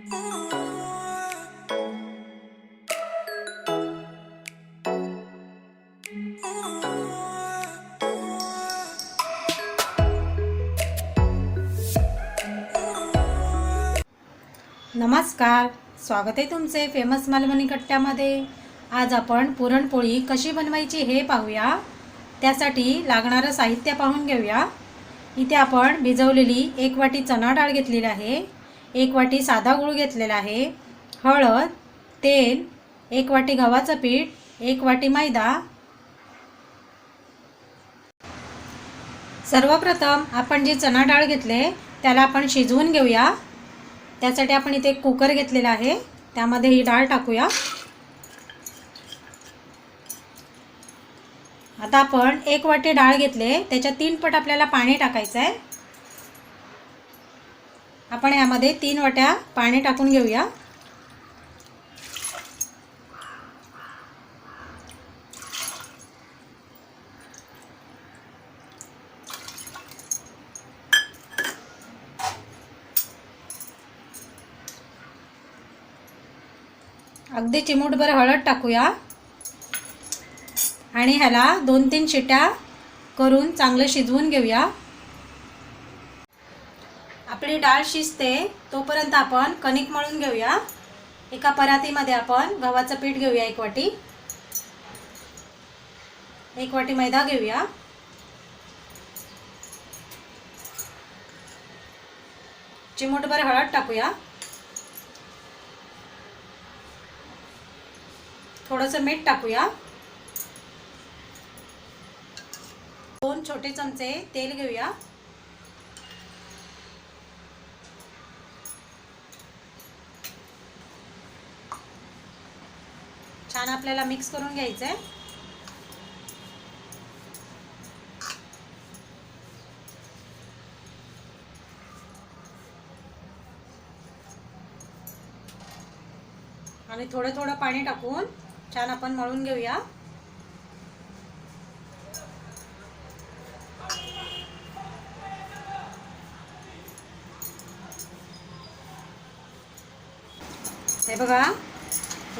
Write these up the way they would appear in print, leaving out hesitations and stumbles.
नमस्कार, स्वागत आहे तुमचे फेमस मालवणी कट्ट्यामध्ये। आज आपण पुरणपोळी कशी बनवायची हे पाहूया। त्यासाठी लागणारं साहित्य पाहून घेऊया। इथे आपण भिजवलेली 1 वाटी चणा डाळ घेतलेली आहे, 1 वाटी साधा गूळ घेतलेला आहे, हळद, तेल, 1 वाटी गव्हाचं पीठ, 1 वाटी मैदा। सर्वप्रथम आपण जी चणा डाळ घेतले त्याला आपण शिजवून घेऊया। त्यासाठी आपण इथे एक कुकर घेतलेला आहे, त्यामध्ये ही डाळ टाकूया। आता आपण 1 वाटी डाळ घेतले, त्याच्या 3 पट आपल्याला पाणी टाकायचं आहे। आपण यामध्ये 3 वाट्या पाणी टाकून घेऊया। अगदी चिमूटभर हळद टाकूया आणि ह्याला 2-3 शिट्या करून चांगलं शिजवून घेऊया। आपली डाळ शिजते तोपर्यंत आपण कणिक मळून घेऊया। एका परातीमध्ये आपण गव्हाचं पीठ घेऊया, 1 वाटी, 1 वाटी मैदा घेऊया, चिमूटभर हळद टाकूया, थोडंसं मीठ टाकूया, 2 छोटे चमचे तेल घेऊया, छान आपल्याला मिक्स करून घ्यायचं आहे। आणि थोडं थोडं पाणी टाकून छान आपण मळून घेऊया। हे बघा,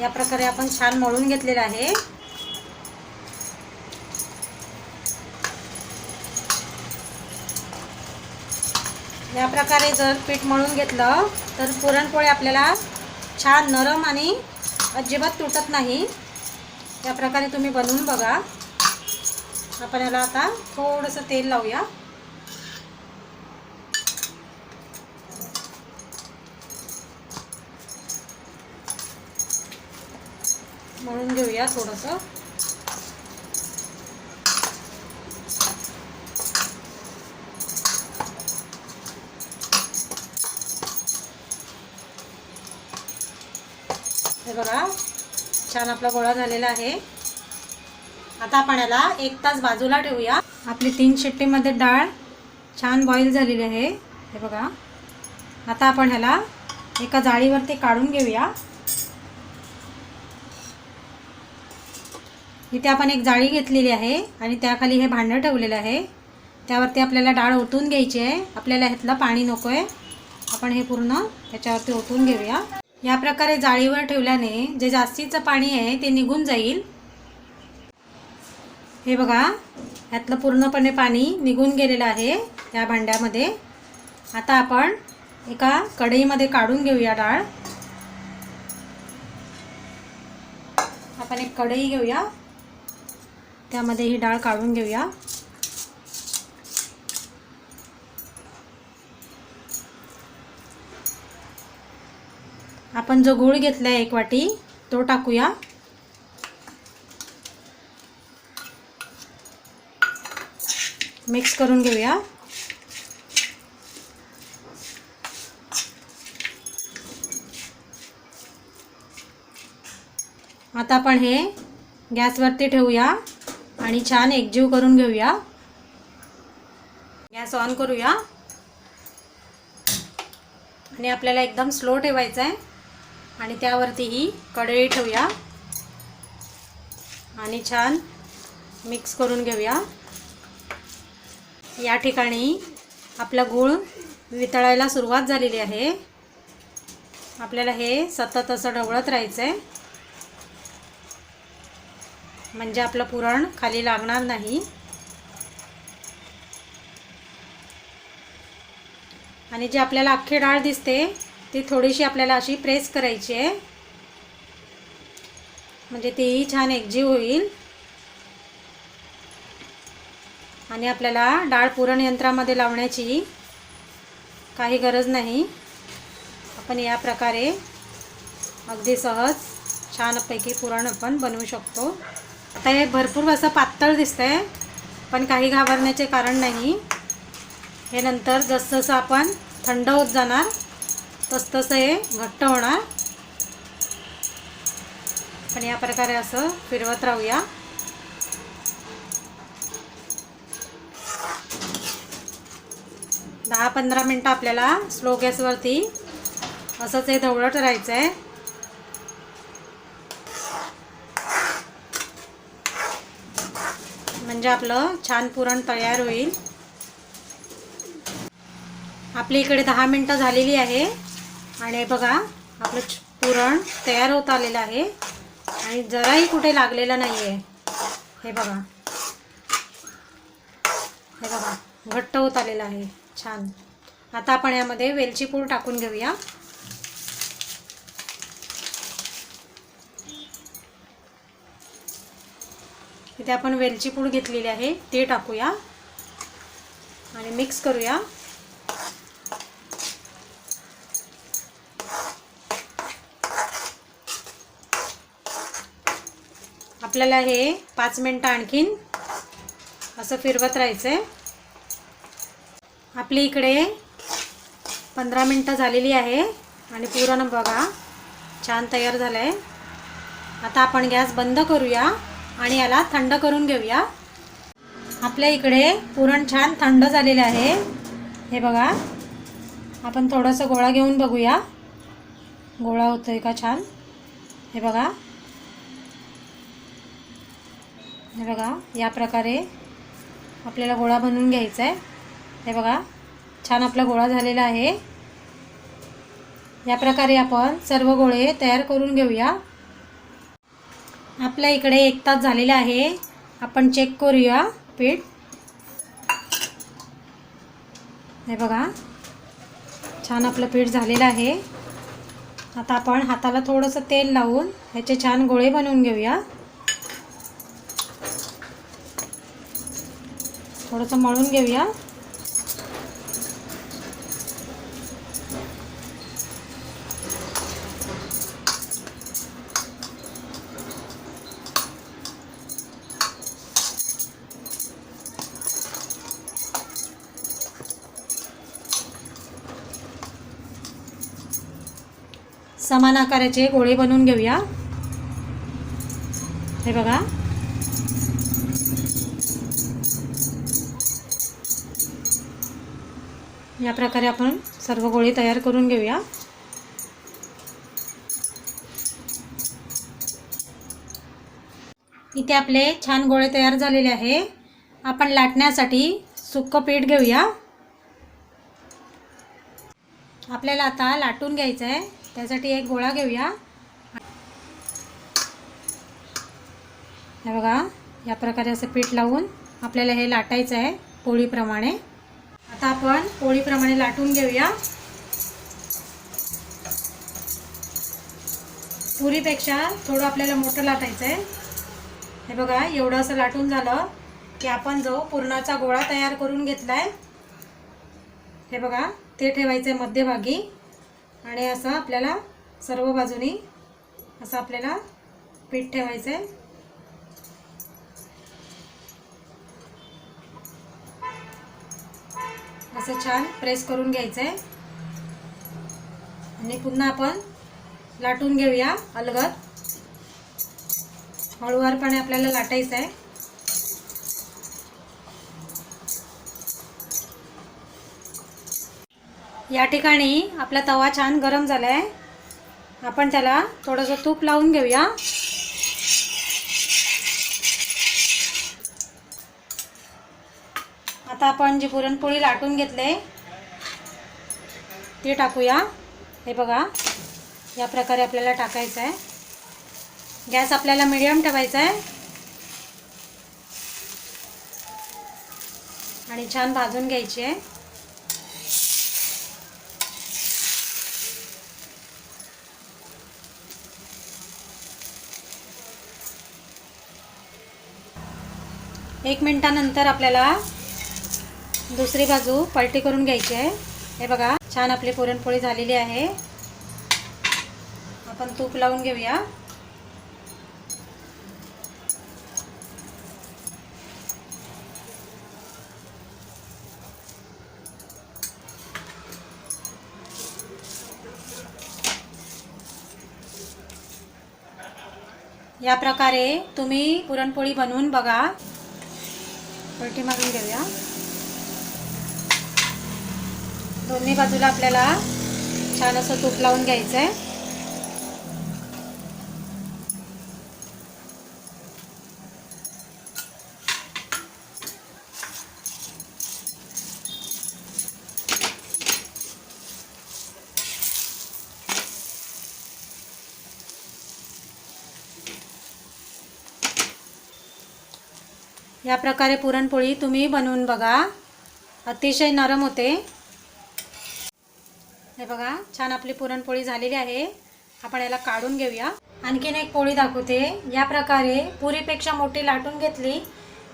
या प्रकारे आपण छान मळून घेतलेलं आहे। या प्रकारे जर पीठ मळून घेतलं तर पुरणपोळी आपल्याला छान नरम आणि अजिबात तुटत नाही। या प्रकारे तुम्ही बनवून बघा। आपण याला आता थोडंसं तेल लावूया। मळून घेऊया थोडंसं। हे बघा, छान आपला गोळा झालेला आहे। आता आपण याला 1 तास बाजूला ठेवूया। आपली 3 शिट्टीमध्ये डाळ छान बॉईल झालेली आहे। हे बघा, आता आपण ह्याला एका जाळीवरती काढून घेऊया। इथे आपण एक जाळी घेतलेली आहे आणि त्याखाली हे भांडं ठेवलेलं आहे। त्यावरती आपल्याला डाळ ओतून घ्यायची आहे। आपल्याला ह्यातलं पाणी नको आहे, आपण हे पूर्ण ह्याच्यावरती ओतून घेऊया। या प्रकारे जाळीवर ठेवल्याने जे जास्तीचं पाणी आहे ते निघून जाईल। हे बघा, ह्यातलं पूर्णपणे पाणी निघून गेलेलं आहे या भांड्यामध्ये। आता आपण एका कढईमध्ये काढून घेऊया डाळ। आपण एक कढई घेऊया, त्यामध्ये ही डाळ काढून घेऊया। आपण जो गूळ घेतलाय 1 वाटी तो टाकूया। मिक्स करून घेऊया। आता आपण हे गॅसवरती ठेवूया आणि छान एकजीव करून घेऊया। गॅस ऑन करूया आणि आपल्याला एकदम स्लो ठेवायचा आहे आणि त्यावरती ही कढई ठेवूया आणि छान मिक्स करून घेऊया। या ठिकाणी आपला गूळ वितळायला सुरुवात झालेली आहे। आपल्याला हे सतत असं ढवळत राहायचं आहे, म्हणजे आपलं पुरण खाली लागणार नाही. आणि जी आपल्याला अख्खी डाळ दिसते ती थोडीशी आपल्याला अशी प्रेस करायची आहे, म्हणजे तीही छान एकजीव होईल. आणि आपल्याला डाळ पुरण यंत्रामध्ये लावण्याची काही गरज नाही. आपण या प्रकारे अगदी सहज छानपैकी पुरण आपण बनवू शकतो. आता हे भरपूर असं पातळ दिसतंय, पण काही घाबरण्याचे कारण नाही. हे नंतर जसजसं आपण थंड होत जाणार तसतसं हे घट्ट होणार. पण या प्रकारे असं फिरवत राहूया. दहा 15 मिनटं आपल्याला स्लो गॅसवरती असंच हे ढवळत राहायचं आहे. म्हणजे आपलं छान पुरण तयार होईल. आपली इकडे 10 मिनटं झालेली आहे आणि बघा आपलं पुरण तयार होत आलेलं आहे आणि जराही कुठे लागलेलं नाही आहे. हे बघा, हे बघा घट्ट होत आलेलं आहे छान. आता आपण यामध्ये वेलची पूड टाकून घेऊया. इथे आपण वेलची पूड घेतलेली आहे ते टाकूया आणि मिक्स करूया. आपल्याला हे 5 मिनटं आणखीन असं फिरवत राहायचं आहे. आपली इकडे 15 मिनटं झालेली आहे आणि पुरण बघा छान तयार झालं आहे. आता आपण गॅस बंद करूया आणि याला थंड करून घेऊया. आपल्या इकडे पुरण छान थंड झालेलं आहे. हे बघा, आपण थोडंसं गोळा घेऊन बघूया गोळा होतोय का छान. हे बघा, हे बघा या प्रकारे आपल्याला गोळा बनवून घ्यायचा आहे. हे बघा छान आपला गोळा झालेला आहे. या प्रकारे आपण सर्व गोळे तयार करून घेऊया. आपल्या इकडे 1 तास झालेला आहे. आपण चेक करूया पीठ. हे बघा छान आपलं पीठ झालेलं आहे. आता आपण हाताला थोडंसं तेल लावून ह्याचे छान गोळे बनवून घेऊया. थोडंसं मळून घेऊया. समान आकाराचे गोळे बनवून घेऊया. हे बघा, या प्रकारे आपण सर्व गोळे तयार करून घेऊया. इथे आपले छान गोळे तयार झालेले आहे. आपण लाटण्यासाठी सुक्कं पीठ घेऊया. आपल्याला आता लाटून घ्यायचं आहे, त्यासाठी एक गोळा घेऊया. हे बघा या प्रकारे असं पीठ लावून आपल्याला हे लाटायचं आहे पोळीप्रमाणे. आता आपण पोळीप्रमाणे लाटून घेऊया. पुरीपेक्षा थोडं आपल्याला मोठं लाटायचं आहे. हे बघा एवढं असं लाटून झालं की आपण जो पुरणाचा गोळा तयार करून घेतलाय, हे बघा ते ठेवायचं आहे मध्यभागी आणि असं आपल्याला सर्व बाजूनी असं आपल्याला पीठ ठेवायचं आहे. असं छान प्रेस करून घ्यायचं आहे आणि पुन्हा आपण लाटून घेऊया अलगद. हळूवारपणे आपल्याला लाटायचं आहे. या ठिकाणी आपला तवा छान गरम झाला आहे. आपण त्याला थोडंसं तूप लावून घेऊया. आता आपण जी पुरणपोळी लाटून घेतले ते टाकूया. हे बघा या प्रकारे आपल्याला टाकायचं आहे. गॅस आपल्याला मीडियम ठेवायचा आहे आणि छान भाजून घ्यायची आहे. एक मिनिटानंतर आपल्याला दुसरी बाजू पलटी करून घ्यायची आहे. हे बघा, छान आपली पुरणपोळी झालेली आहे. आपण तूप लावून घेऊया. या प्रकारे तुम्ही पुरणपोळी बनवून बघा. पलटी मारून घेऊया. दोन्ही बाजूला आपल्याला छान असं तूप लावून घ्यायचं आहे. या प्रकारे पुरणपोळी तुम्ही बनवून बघा. अतिशय नरम होते. हे बघा, छान आपली पुरणपोळी झालेली आहे. आपण याला काढून घेऊया. आणखीन एक पोळी दाखवते. या प्रकारे पुरीपेक्षा मोठी लाटून घेतली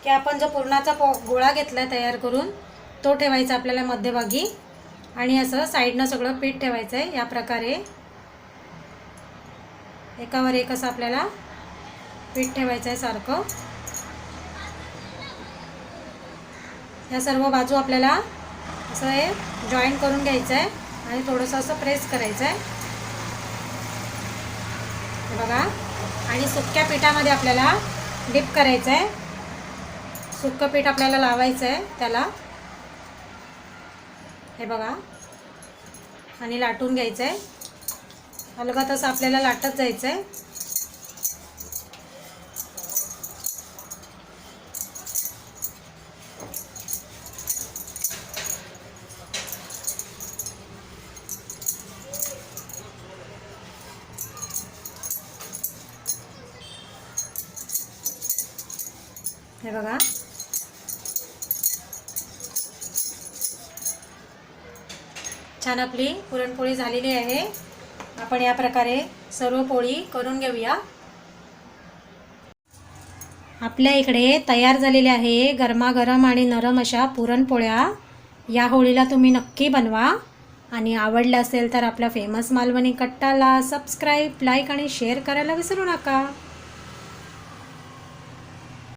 की आपण जो पुरणाचा गोळा घेतला तयार करून तो ठेवायचा आपल्याला मध्यभागी आणि असं साईडनं सगळं पीठ ठेवायचं आहे. या प्रकारे एकावर एक असं आपल्याला पीठ ठेवायचं आहे सारखं. या सर्व बाजू आपल्याला असं हे जॉईंट करून घ्यायचं आहे आणि थोडंसं असं प्रेस करायचं आहे. हे बघा, आणि सुक्या पिठामध्ये आपल्याला डिप करायचं आहे. सुक्कं पीठ आपल्याला लावायचं आहे त्याला. हे बघा, आणि लाटून घ्यायचं आहे. अलगद असं आपल्याला लाटत जायचं आहे. हे बघा, छान आपली पुरणपोळी झालेली आहे. आपण या प्रकारे सर्व पोळी करून घेऊया. आपल्या इकडे तयार झालेल्या आहे गरमागरम आणि नरम अशा पुरणपोळ्या. या होळीला तुम्ही नक्की बनवा आणि आवडलं असेल तर आपल्या फेमस मालवणी कट्टाला सबस्क्राईब, लाईक आणि शेअर करायला विसरू नका.